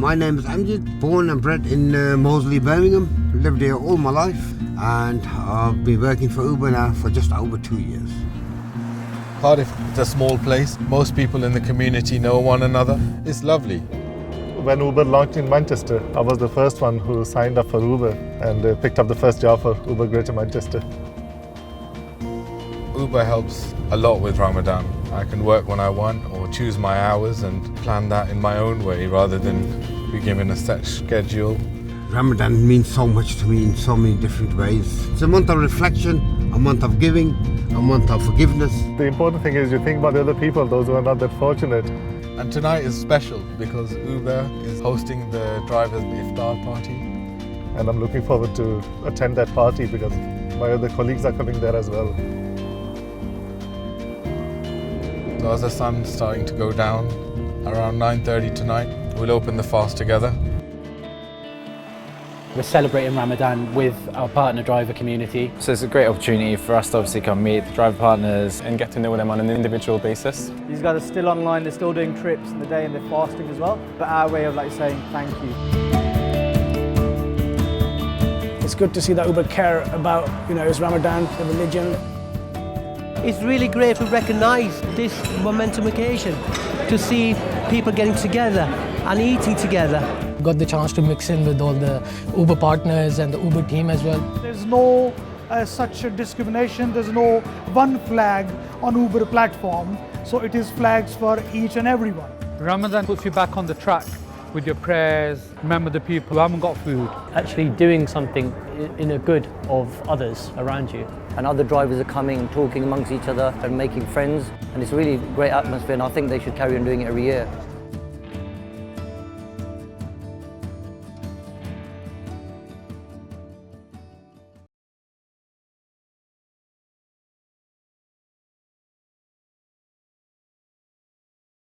My name is Amjad, born and bred in Moseley, Birmingham. Lived here all my life, and I've been working for Uber now for just over 2 years. Cardiff is a small place. Most people in the community know one another. It's lovely. When Uber launched in Manchester, I was the first one who signed up for Uber and picked up the first job for Uber Greater Manchester. Uber helps a lot with Ramadan. I can work when I want or choose my hours and plan that in my own way rather than be given a set schedule. Ramadan means so much to me in so many different ways. It's a month of reflection, a month of giving, a month of forgiveness. The important thing is you think about the other people, those who are not that fortunate. And tonight is special because Uber is hosting the drivers' Iftar party. And I'm looking forward to attend that party because my other colleagues are coming there as well. So as the sun's starting to go down, around 9:30 tonight, we'll open the fast together. We're celebrating Ramadan with our partner driver community. So it's a great opportunity for us to obviously come meet the driver partners and get to know them on an individual basis. These guys are still online, they're still doing trips in the day and they're fasting as well. But our way of saying thank you. It's good to see that Uber care about, it's Ramadan, the religion. It's really great to recognise this momentum occasion, to see people getting together and eating together. Got the chance to mix in with all the Uber partners and the Uber team as well. There's no such a discrimination, there's no one flag on Uber platform, so it is flags for each and everyone. Ramadan puts you back on the track with your prayers, remember the people who haven't got food. Actually doing something in the good of others around you. And other drivers are coming and talking amongst each other and making friends, and it's a really great atmosphere, and I think they should carry on doing it every year.